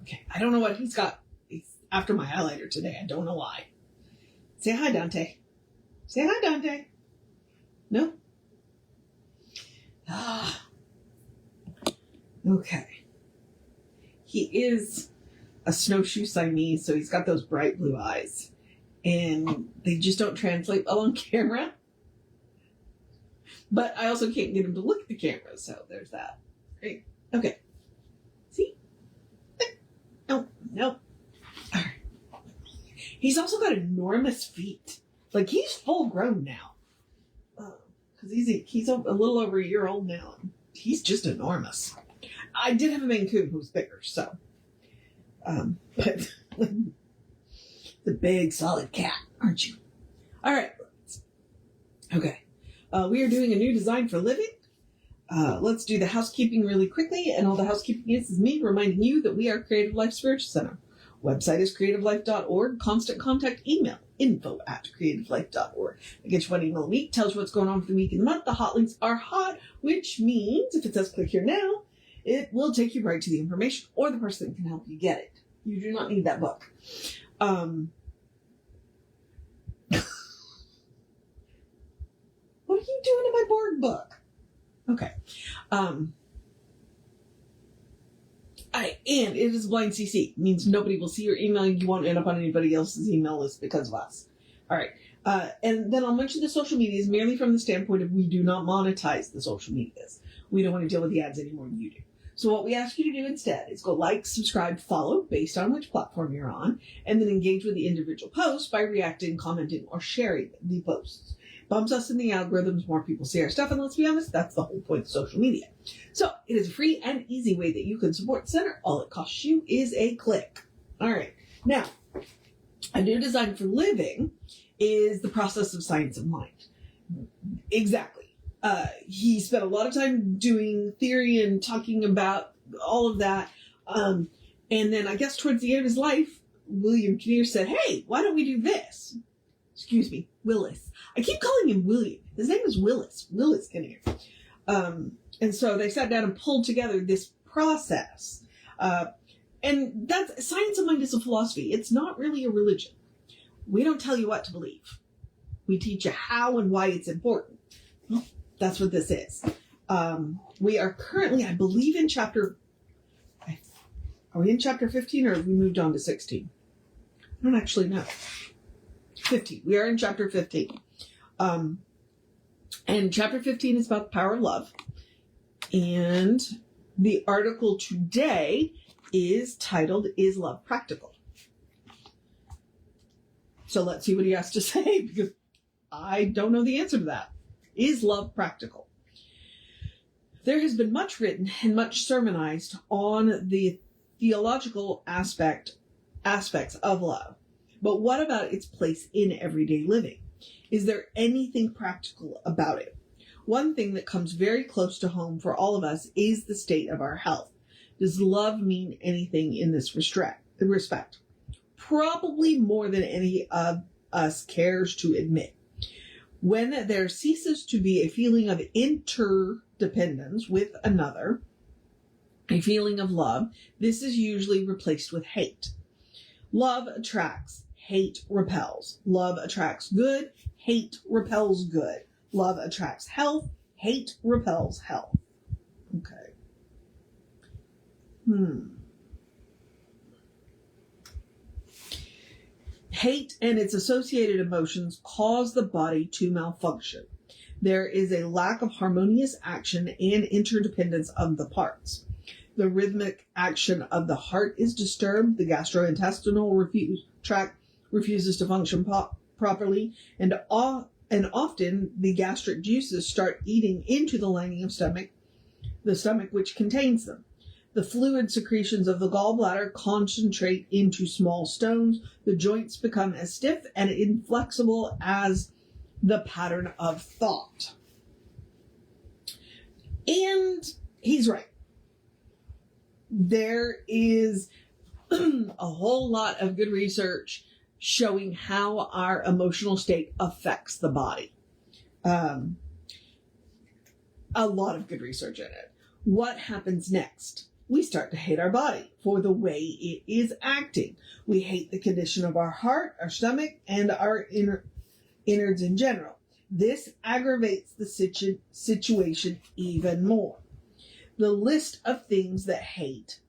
Okay, I don't know what he's got. He's after my highlighter today. I don't know why. Say hi, Dante. Say hi, Dante. No? Ah. Okay. He is a snowshoe Siamese, so he's got those bright blue eyes. And they just don't translate well on camera. But I also can't get him to look at the camera, so there's that. Great. Okay. See? No. All right. He's also got enormous feet. Like, he's full grown now. Because he's a little over a year old now. And he's just enormous. I did have a Maine Coon who was bigger, so. But the big, solid cat, aren't you? All right. Okay. We are doing a new design for living. Let's do the housekeeping really quickly. And all the housekeeping is me reminding you that we are Creative Life Spiritual Center. Website is creativelife.org. Constant contact email, info@creativelife.org. I get you one email a week, tells you what's going on for the week and the month. The hot links are hot, which means if it says click here now, it will take you right to the information or the person that can help you get it. You do not need that book. What are you doing in my board book? Okay. And it is blind CC. It means nobody will see your email. You won't end up on anybody else's email list because of us. All right. And then I'll mention the social medias merely from the standpoint of we do not monetize the social medias. We don't want to deal with the ads any more than you do. So what we ask you to do instead is go like, subscribe, follow based on which platform you're on, and then engage with the individual posts by reacting, commenting, or sharing the posts. Bumps us in the algorithms, more people see our stuff, and let's be honest, that's the whole point of social media. So it is a free and easy way that you can support the center. All it costs you is a click. All right. Now, a new design for living is the process of science of mind. Exactly. He spent a lot of time doing theory and talking about all of that. And then I guess towards the end of his life, William Kinnear said, hey, why don't we do this? Excuse me, Willis. I keep calling him William. His name is Willis. Willis Kinnear. And so they sat down and pulled together this process. And that's science of mind is a philosophy. It's not really a religion. We don't tell you what to believe. We teach you how and why it's important. Well, that's what this is. We are currently, I believe, in chapter... Are we in chapter 15 or have we moved on to 16? I don't actually know. 15. We are in chapter 15. And chapter 15 is about the power of love. And the article today is titled, Is Love Practical? So let's see what he has to say, because I don't know the answer to that. Is love practical? There has been much written and much sermonized on the theological aspects of love. But what about its place in everyday living? Is there anything practical about it? One thing that comes very close to home for all of us is the state of our health. Does love mean anything in this respect? Probably more than any of us cares to admit. When there ceases to be a feeling of interdependence with another, a feeling of love, this is usually replaced with hate. Love attracts, hate repels. Love attracts good, hate repels good. Love attracts health, hate repels health. Okay. Hate and its associated emotions cause the body to malfunction. There is a lack of harmonious action and interdependence of the parts. The rhythmic action of the heart is disturbed. The gastrointestinal tract refuses to function properly, and often the gastric juices start eating into the lining of the stomach which contains them. The fluid secretions of the gallbladder concentrate into small stones. The joints become as stiff and inflexible as the pattern of thought. And he's right. There is a whole lot of good research showing how our emotional state affects the body. A lot of good research in it. What happens next? we start to hate our body for the way it is acting. We hate the condition of our heart, our stomach, and our innards in general. This aggravates the situation even more. The list of things that hate,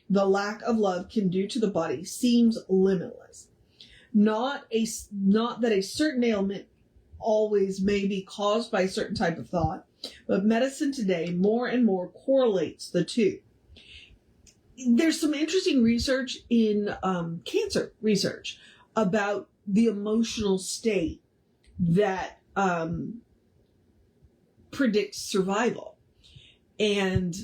the lack of love can do to the body seems limitless. Not that a certain ailment always may be caused by a certain type of thought, but medicine today more and more correlates the two. There's some interesting research in cancer research about the emotional state that predicts survival. And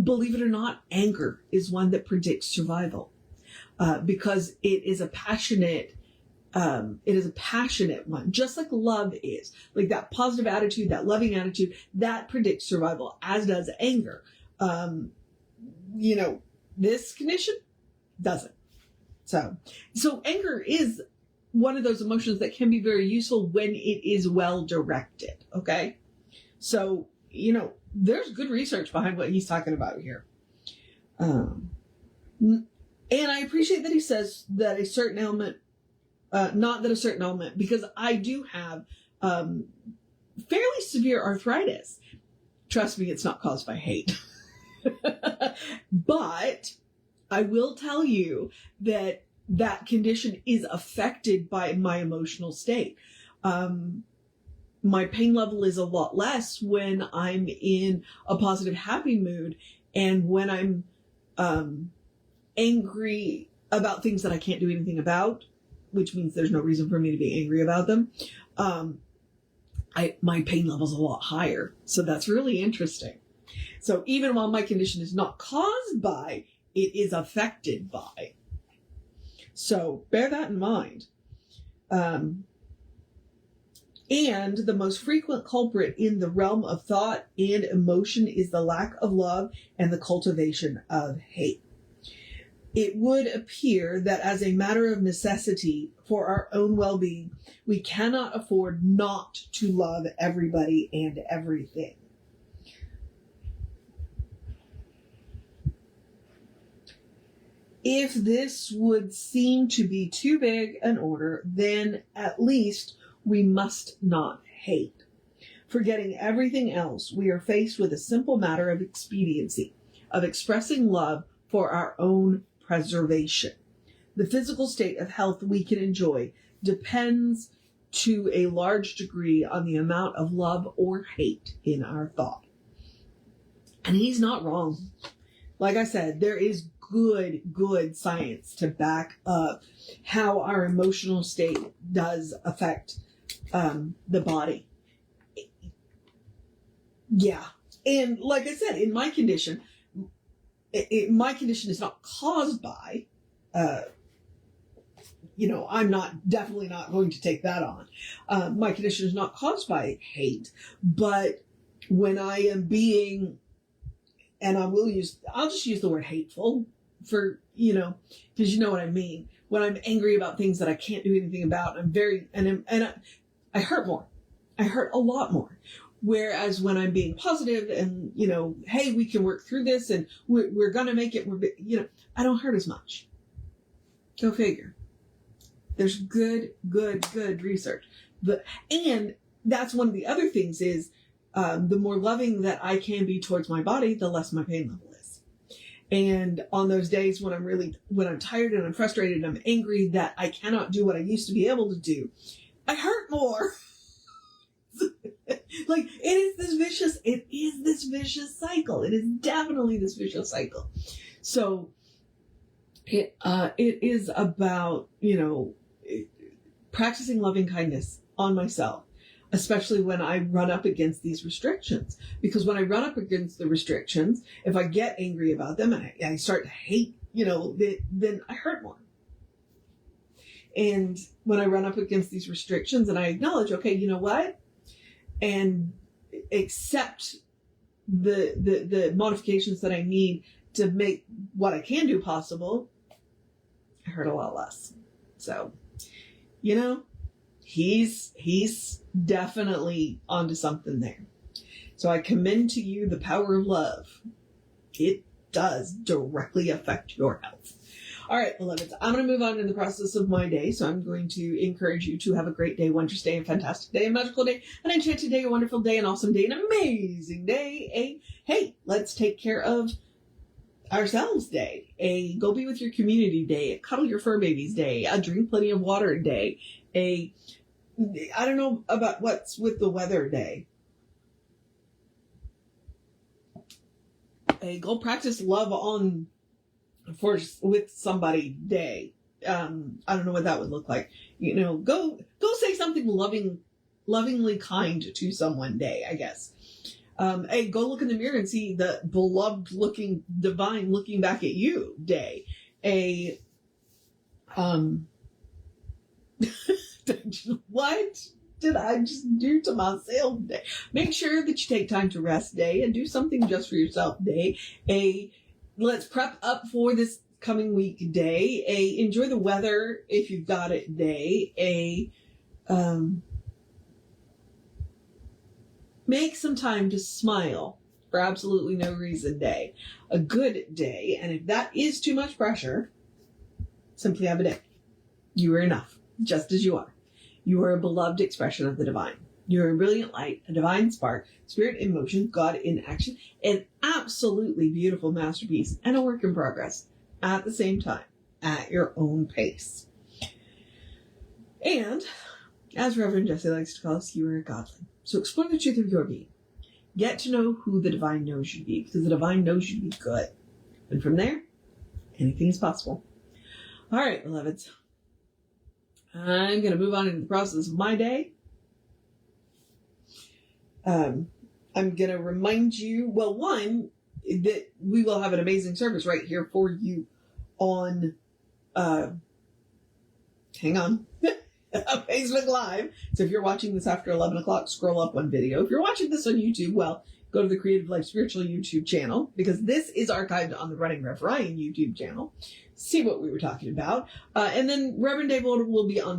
believe it or not, anger is one that predicts survival because it is a passionate one, just like love is. Like that positive attitude, that loving attitude, that predicts survival, as does anger. This condition doesn't. So anger is one of those emotions that can be very useful when it is well directed. Okay. So, there's good research behind what he's talking about here. And I appreciate that he says that a certain ailment, not that a certain ailment, because I do have fairly severe arthritis. Trust me, it's not caused by hate. But I will tell you that condition is affected by my emotional state. My pain level is a lot less when I'm in a positive, happy mood, and when I'm angry about things that I can't do anything about, which means there's no reason for me to be angry about them. My pain level's a lot higher. So that's really interesting. So even while my condition is not caused by, it is affected by. So bear that in mind. And the most frequent culprit in the realm of thought and emotion is the lack of love and the cultivation of hate. It would appear that as a matter of necessity for our own well-being, we cannot afford not to love everybody and everything. If this would seem to be too big an order, then at least we must not hate. Forgetting everything else, we are faced with a simple matter of expediency, of expressing love for our own preservation. The physical state of health we can enjoy depends to a large degree on the amount of love or hate in our thought. And he's not wrong. Like I said, there is good science to back up how our emotional state does affect the body. Yeah. And like I said, in my condition, my condition is not caused by, I'm definitely not going to take that on. My condition is not caused by hate, but when I am being, and I'll just use the word hateful for, because you know what I mean. When I'm angry about things that I can't do anything about, I hurt more. I hurt a lot more. Whereas when I'm being positive and, hey, we can work through this and we're going to make it, I don't hurt as much. Go figure. There's good research. And that's one of the other things is, the more loving that I can be towards my body, the less my pain level is. And on those days when I'm tired and I'm frustrated and I'm angry that I cannot do what I used to be able to do, I hurt more. Like, it is this vicious cycle. It is definitely this vicious cycle. So it is about, practicing loving kindness on myself, especially when I run up against these restrictions. Because when I run up against the restrictions, if I get angry about them and I start to hate, then I hurt more. And when I run up against these restrictions and I acknowledge, okay, you know what? And accept the modifications that I need to make what I can do possible, I hurt a lot less. So, he's definitely onto something there. So I commend to you the power of love. It does directly affect your health. All right, beloveds, I'm going to move on in the process of my day. So I'm going to encourage you to have a great day, wondrous day, a fantastic day, a magical day, an enchanted day, a wonderful day, an awesome day, an amazing day. Hey, let's take care of ourselves day. A go be with your community day, a cuddle your fur babies day, a drink plenty of water day, I don't know about what's with the weather day. A go practice love on with somebody day. I don't know what that would look like. Go say something lovingly kind to someone day, I guess. Hey, go look in the mirror and see the beloved looking divine looking back at you day. What did I just do to myself day? Make sure that you take time to rest day and do something just for yourself day. Let's prep up for this coming week day. Enjoy the weather if you've got it day. Make some time to smile for absolutely no reason day. A good day. And if that is too much pressure, simply have a day. You are enough, just as you are. You are a beloved expression of the divine. You're a brilliant light, a divine spark, spirit in motion, God in action, an absolutely beautiful masterpiece and a work in progress at the same time, at your own pace. And, as Reverend Jesse likes to call us, you are a godling. So explore the truth of your being. Get to know who the divine knows you to be, because the divine knows you to be good. And from there, anything is possible. All right, beloveds. I'm going to move on into the process of my day. I'm going to remind you, one, that we will have an amazing service right here for you on, Facebook Live. So if you're watching this after 11 o'clock, scroll up one video. If you're watching this on YouTube, go to the Creative Life Spiritual YouTube channel, because this is archived on the Running Rev Ryan YouTube channel. See what we were talking about. And then Reverend Dave will be on